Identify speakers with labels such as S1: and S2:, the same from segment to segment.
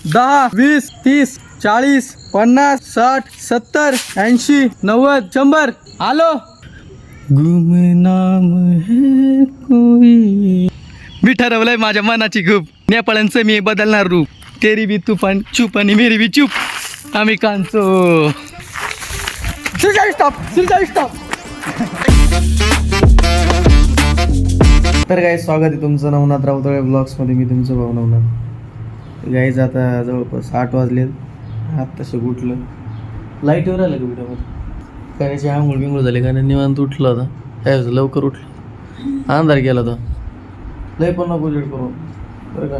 S1: 10, 20, 30, 40, 50, 60, 70, 80, 90, 100. आलो. गुमनाम है कोई. मी ठरवलंय माझ्या मनाची खूप. नेपाळांचं मी बदलणार रूप. तेरी भी तूफान चुप आणि मेरी भी चुप. आम्ही कांचो. स्टॉप. तर गाईज स्वागत आहे तुमचं नवनाथ राऊतळे ब्लॉग्समध्ये. मी तुमचं भाऊ नवनाथ. गाईज आता जवळपास 8 वाजले. आत्ताशी उठलं. लाईटवर आलं का व्हिडिओमध्ये करायची आंघोळ बिंघोळ झाली कारण निवांत उठलं होता. काय लवकर उठलं. अंधार गेला होता. लय पण नको लेट करू बरं का.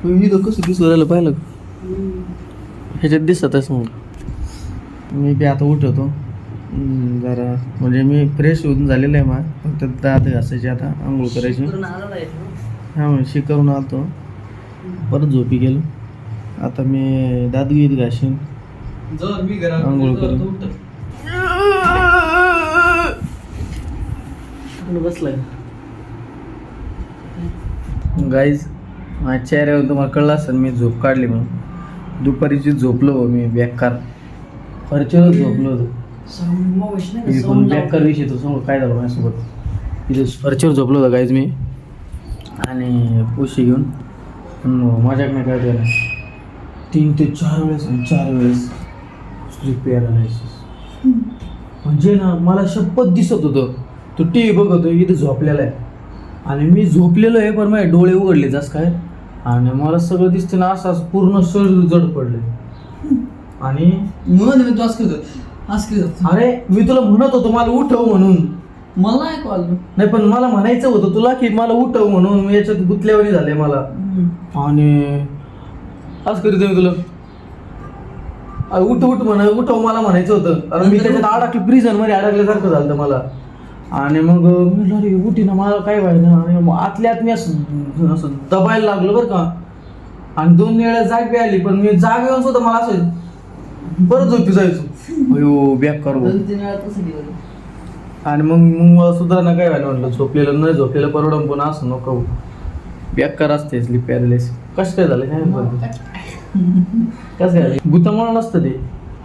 S1: इथं कसं दिसू राहिलं पाहिलं ह्याच्यात दिसतच मग. मी बी आता उठवतो जरा म्हणजे मी फ्रेश होऊन झालेलं आहे. मग फक्त दात घासायची आता आंघोळ करायची. हां मग करून आलतो परत झोपी गेलो. आता मी दात गीत घासीन आंघोळ करून बसलाय. गाईज माझ्या चेहऱ्यावर तुम्हाला कळलं असेल मी झोप काढली म्हणून. दुपारीची झोपलो हो मी बेकार फर्चेवर झोपलो होतो. बेकार विषय तो समोर काय झालं माझ्यासोबत. इथे फर्चेवर झोपलो होतो गाईज मी आणि पुशी घेऊन. माझ्याकडे काय केलं 3 ते 4 वेळेस स्लीप पॅरालायसिस. म्हणजे ना मला शपथ दिसत होतं तो टी व्ही बघतो इथे झोपलेला आहे आणि मी झोपलेलो आहे पण माझे डोळे उघडले जास्त काय आणि मला सगळं दिसते ना असं पूर्ण शरीर जड पडले. आणि
S2: म्हणून तू असं करतो.
S1: अरे मी तुला म्हणत होतो मला उठव म्हणून.
S2: मला ऐकू आलं
S1: नाही पण मला म्हणायचं होतं तुला की मला उठव म्हणून. मी याच्यात गुतल्यावानी झाले मला. आणि असं करीत मी तुला उठ उठव मला म्हणायचं होतं कारण मी त्याच्यात अडकलं प्रिझन मध्ये अडकल्यासारखं झालं मला. आणि मग मी अरे उठी ना मला काय व्हायला. आणि आतल्या आत मी असं दबायला लागलो बरं का. आणि 2 वेळा जाग बी आली पण मी जाग येऊन सुद्धा मला असं परत झोपी जायचो. अयो बॅक कर.
S2: 2-3 वेळा तसं गेलं.
S1: आणि मग सुधारणा काय व्हायला म्हटलं झोपलेलं नाही झोपलेलं परवडून पण असं नको बेकार असते स्लीप पॅरालायसिस. कसं काय झालं काय कसं काय भूतामुळे नसतं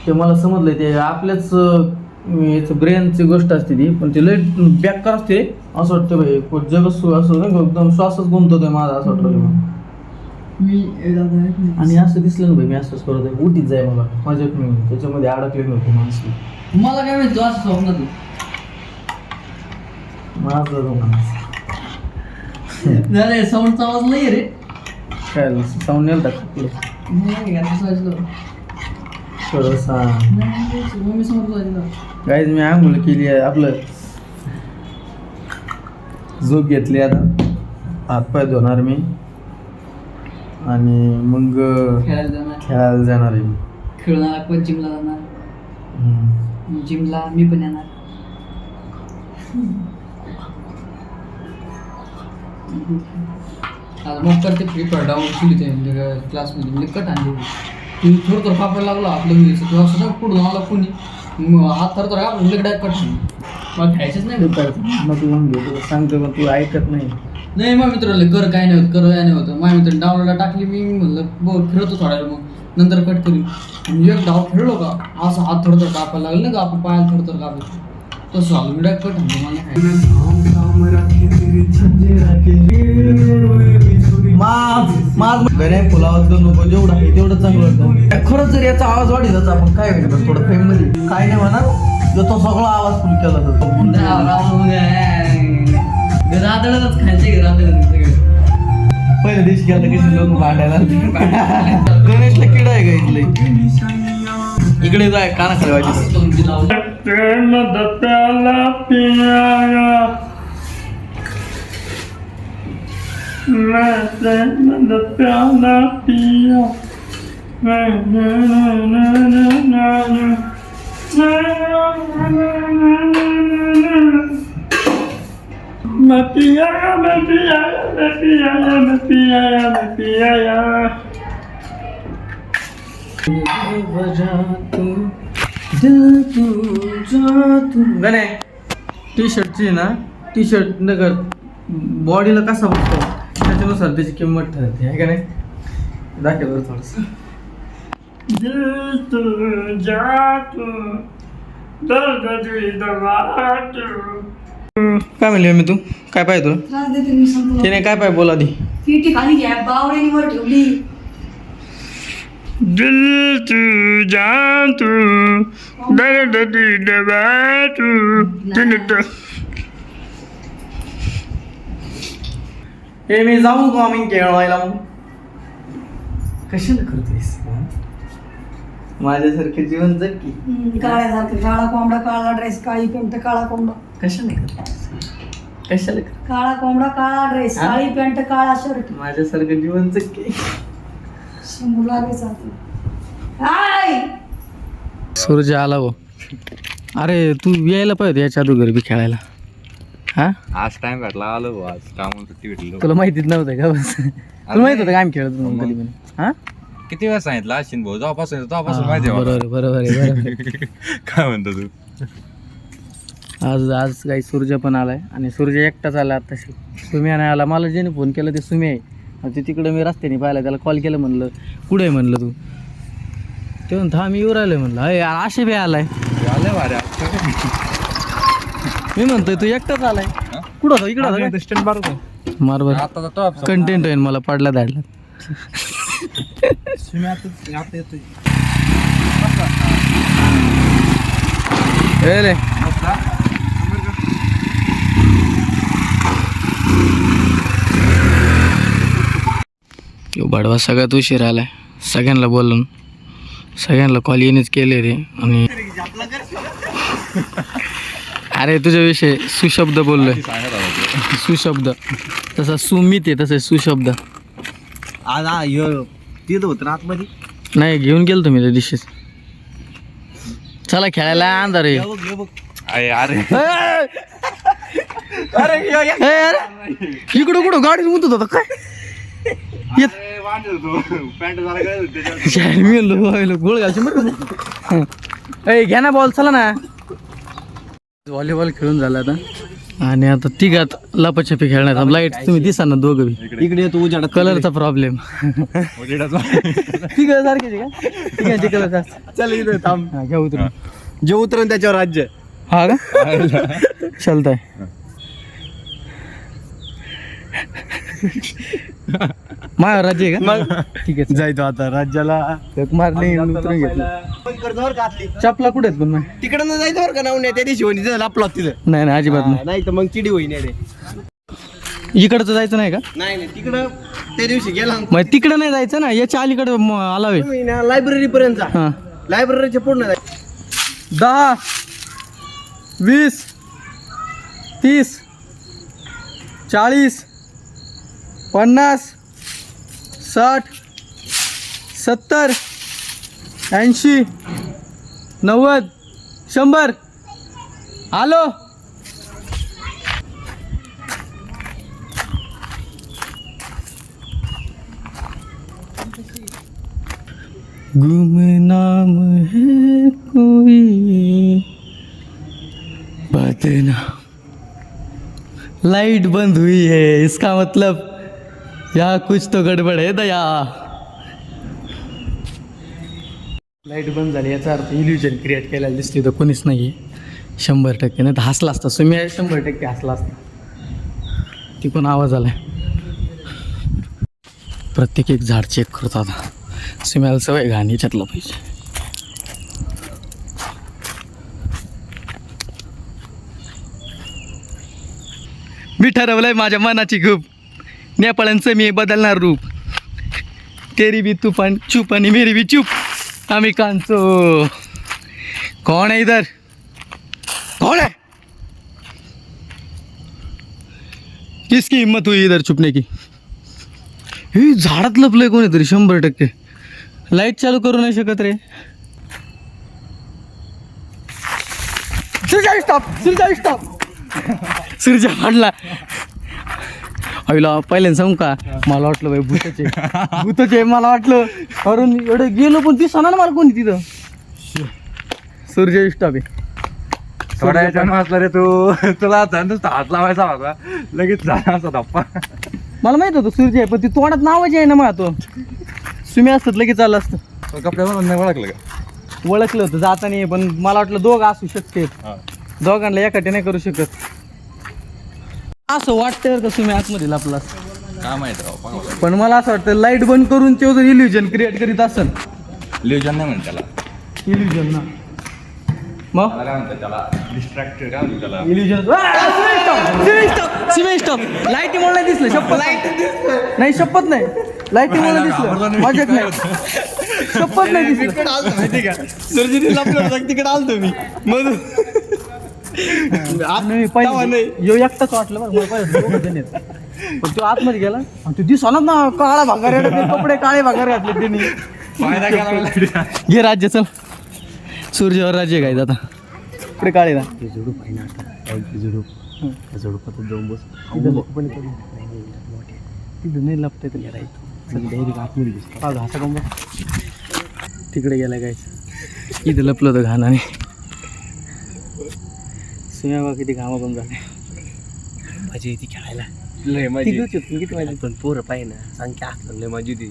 S1: ते मला समजलं. ते आपल्याच याचं ब्रेनची गोष्ट असते ती पण ते लय बेकार असते. असं वाटतं भाई जग असं एकदम श्वासच गुंतवतोय माझा असं वाटलं
S2: मी.
S1: आणि असं दिसलं ना भाई मी असंच करत आहे उठीत जाय मला माझ्यात मी त्याच्यामध्ये अडकले नव्हते माणसं.
S2: मला काय माहिती असं स्वप्नात
S1: माझं
S2: साऊंडचा आवाज नाही रे.
S1: काय साऊंड नेल टाक थोडंसा.
S2: मम्मी समोर
S1: गाईज मी आंघोळ केली आहे आपलं झोप घेतली आता हातपाय धुणार मी आणि मग खेळायला जाणार आहे.
S2: खेळणार पण जिमला जाणार. जिमला मी पण येणार. आज मग करते फ्री फायर डाऊनलोड केली ते क्लासमध्ये म्हणजे कट आणली. तू थोडं थोडं कापायला लागला आपलं घ्यायचं तेव्हा सगळं पुढून आला कोणी हात थर तर आपण डायरेक्ट कट मला खेळायचंच नाही.
S1: मग तू घेतो सांगतो पण तू ऐकत नाही.
S2: मग मित्राला कर काय नाही होतं माझ्या मित्राने डाउनलोडला टाकली. मी म्हणलं बघ खेळतो थोडा वेळ मग नंतर कट करीन. एक डाव खेळलो का असं हात थोडं थोडं कापायला लागलं ना का आपण पायाला थोडं थोडं कापायचं तसं झालं. मी डायरेक्ट कट आणतो
S1: मला फुलावत नको जेवढं आहे तेवढं चांगलं वाटतं. खरंच जर याचा आवाज वाढी जातो आपण काय होईल थोडं फेम मध्ये काय नाही म्हणा तो सगळा आवाज फुल केला जातो.
S2: रातळच खायचे रातळ
S1: पहिल्या दिवशी गेलं कशी लोक भांडायला गणेशला किडा आहे का इथलं इकडे जाय काना खाली गणे टी शर्टची ना टी शर्ट नगर बॉडीला कसा बसतो त्याच्यानुसार त्याची किंमत ठरते आहे का नाही. दाखव बरं थोडस. काय म्हणले मी तू काय पाहिजे तुला
S3: त्रास देते मी सांगतो.
S1: तिने काय पाहिजे बोला आधी.
S3: पिठी खाली घ्या बावड्याने वर ठेवली.
S1: दिल तू जान तू दर्द दी दबा तू हे मी जाऊ का आम्ही खेळवायला मग कशाला करतोयस माझ्यासारखं जीवन जग की
S3: काळ्यासारखं काळा कोंबडा काळा ड्रेस काळी पॅन्ट काळा कोंबडा.
S1: कशाला करतोयस कशाला कर
S3: काळा कोंबडा काळा ड्रेस
S1: हा?
S3: काळी पॅन्ट काळा शर्ट.
S1: माझ्यासारखं जीवन जग की
S3: शंभू लागायचं आता. हाय
S1: सूर्य आला हो. अरे तू यायला पाहिजे याच्या अगोदर बी खेळायला. हा
S4: आज टाइम भेटला आलो भाऊ, आज काम सुट्टी भेटली.
S1: तुला माहितीच नव्हतं का बस तुला माहित होतं का आम्ही खेळत होतो कधी पण. हा
S4: किती वेळा सांगितलं अश्विन भाऊ जेव्हापासून माहिती आहे
S1: बरोबर बरोबर आहे बरोबर आहे.
S4: काय म्हणतो तू.
S1: आज आज काही सूर्य पण आलाय आणि सूर्य एकटाच आला आता. सुम्या नाही आला. मला ज्याने फोन केला ते सुम्या आहे. आणि ते तिकडं मी रस्त्याने पाहिला त्याला कॉल केलं म्हणलं कुठे आहे म्हणलं तू. ते म्हणतो हा मी येऊ राहिलोय म्हणलं अरे आशे बी आलाय.
S4: आलं भारी
S1: मी म्हणतोय तू एकटाच आलाय. कुठं होता इकडं होता
S4: स्टँड मारतो
S1: मार बरं
S4: आता टॉप
S1: कंटेंट होईल मला पडला धाडला.
S4: आता येतोय
S1: ए रे यो बडवा सगळ्यात उशीर आलाय. सगळ्यांना बोलून सगळ्यांना कॉल येणेच केले रे. आणि अरे तुझ्याविषयी सुशब्द बोललोय.
S4: सांगत होता
S1: सुशब्द तसा सुमित आहे तसं सुशब्द
S5: आज तिथं होतं ना आतमध्ये.
S1: नाही घेऊन गेलो तुम्ही त्या दिवशीच. चला खेळायला अंधार आहे.
S4: अरे अरे
S1: इकडं कुठं गाडी उतरत होता काय येत
S4: पॅन्ट जरा काय
S1: मी गोळ घालचे बरं. ए घ्या ना बॉल चला ना. व्हॉलीबॉल खेळून झाला आता आणि आता तिघात लपाछपी खेळणार. लाईट तुम्ही दिसा ना दोघं बी
S5: इकडे येतो उजाडात.
S1: कलरचा प्रॉब्लेम. तिघ सारखेच का तिघांचे कलर
S5: चल इथं थांब.
S1: हा घ्या उतरून.
S5: जे उतरण त्याच्यावर राज्य.
S1: हा का चालतंय. माझ्या राज्य आहे का ठीक आहे
S5: जायचो आता राज्याला.
S1: एक मारले उतरून घेतलं. चपला कुठे आहेत पण मग
S5: तिकडं न जायचं बरं का नाव नाही त्या दिवशी होणी तिथं लापला तिथं.
S1: नाही नाही अजिबात नाही.
S5: नाही तर मग चिडी होईन रे.
S1: इकडचं जायचं नाही का
S5: नाही नाही तिकडं त्या दिवशी गेला
S1: मग तिकडं नाही जायचं ना याच्या अलीकडे आलावे.
S5: लायब्ररी पर्यंत जा.
S1: हा
S5: लायब्ररीच्या पूर्ण जाय.
S1: 10 20 30 40 50 60 70 80 90 100 आलो. गुमनाम है कोई बदनाम. लाइट बंद हुई है इसका मतलब यहाँ कुछ तो गड़बड़ है दया. लाईट बंद झाली याचा अर्थ इल्युजन क्रिएट केलेला दिसते तर कोणीच नाही आहे 100%. नाही तर हसला असता सुम्या 100% हसला असता. तिकडून आवाज आलाय. प्रत्येक एक झाड चेक करतो आता. सुम्याला सवय घाण याच्यातलं पाहिजे. मी ठरवलंय माझ्या मनाची खूप नेपाळांचं मी बदलणार रूप. तेरी भी तूफान चुप आणि मेरी भी चुप. आम्ही कांचो. कौन है इधर कौन है किसकी हिम्मत हुई इधर छुपने की. हे झाडात लपलंय कोणीतरी 100%. लाईट चालू करू नाही शकत रे. सूर्या स्टॉप सूर्या पडला. आईला पहिल्यांदा सांगू का मला वाटलं बाई भूताचे मला वाटलं कारण एवढं गेलो पण ती सणा ना मला कोणी तिथं. सूर्य स्टॉप आहे.
S4: थोड्या याच्यानं वाचला रे तू. तुला नुसता हात लावायचा होता लगेच झाला असा धप्पा.
S1: मला माहित होतं सूर्य आहे पण ती तोंडात नावाची आहे ना मग तो तुम्ही असतात लगेच आलं असतं.
S4: कपड्यावर नाही ओळखलं का?
S1: ओळखलं होतं जाताना, पण मला वाटलं दोघं असू शकते. दोघांना एकाठी नाही करू शकत. असं वाटतं का तुम्ही आतमध्ये लपला असता?
S4: काय माहिती राव, पाहू.
S1: पण मला असं वाटतं लाईट बंद करून तो जर इल्युजन क्रिएट करीत असेल.
S4: लिओजन नाही म्हणत त्याला.
S1: इल्युजन ना मग
S4: त्याला काय म्हणतात त्याला? डिस्ट्रॅक्टेड काय म्हणतात त्याला?
S1: इल्युजन. लाईटीमुळे नाही दिसलं, शपथ नाही, शपथ नाही, लाईटीमुळे नाही दिसलं, मजाक नाही, शपथ नाही दिसलं.
S5: माहिती का सर्जरी तिकडे आलतो मी मधून
S1: नाही पहिले यो एकटाच वाटलं बरं मला, पहिले दोघं जण आहेत. पण तो आतमध्ये गेला आणि तो दिसला ना काळा भांगार, कपडे काळे भांगार घातले त्यांनी.
S4: फायदा केला मला.
S1: घे राज्य, चल सूर्यावर राज्य काय आता इकडे काळे ना तिथं नाही लपता घासा कम तिकडे गेला काय, इथं लपलं होतं घाणाने. सुया किती घामा पण झाले.
S5: माझी ती खेळायला
S1: लय माझी किती माझी
S5: पण पोरं पाहिजे ना संख्या लय माझी ती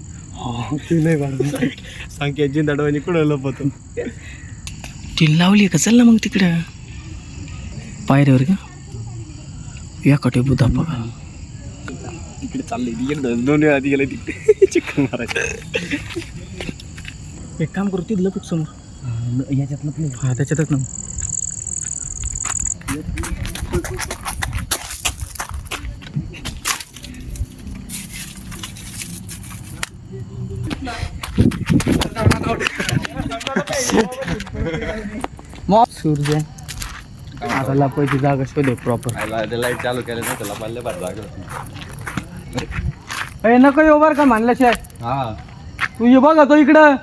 S1: ती नाही बाळा.
S5: संख्या जिंदाडवानी कुठं लपतो.
S1: ती लावली का, चल ना मग तिकडं पायऱ्यावर का या कटे बुधा बघा.
S5: तिकडे चाललंय दोन वेळा ती गेलं तिकडे चिकन मारायचं.
S1: एक काम करू, तिथं लपूक समोर
S5: याच्यात लपले.
S1: हा त्याच्यातच ना. मग सूर्य आता लपायची जागा शोधे प्रॉपर.
S4: लाईट चालू केलं ना त्याला पाहिलं बरं जागा होती.
S1: अरे नको येऊ बरं का म्हणल्याशिवाय.
S4: हा
S1: तू ये बघा तो इकडं.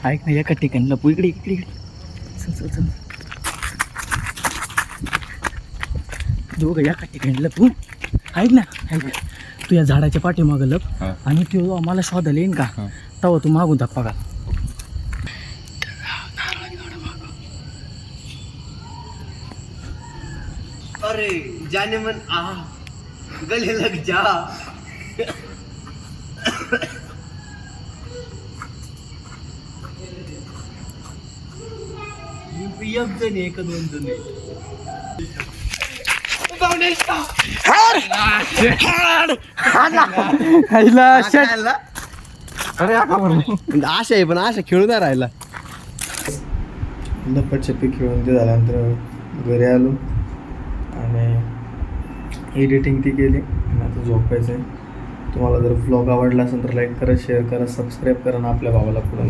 S1: ऐक ना, एका ठिकाणी लपू. इकडे इकडे इकडे चल चल चल. दोघं एका ठिकाणी लपू. ऐक ना, ऐक ना, तू या झाडाच्या पाठीमागं लप
S4: हा.
S1: आणि तो आम्हाला शोधायला येईन का
S4: हा.
S1: तेव्हा तू मागून धप्पा घाल.
S5: अरे जाने मन आ गले लग जा. एक जण एक दोन जण आशा आहे, पण आशा खेळू नाही राहिला.
S1: लपटछपी खेळून ते झाल्यानंतर घरी आलो आणि एडिटिंग ती केली आणि आता झोपायचं आहे. तुम्हाला जर व्लॉग आवडला असेल तर लाईक करा, शेअर करा, सबस्क्राईब करा आणि आपल्या भावाला पुढे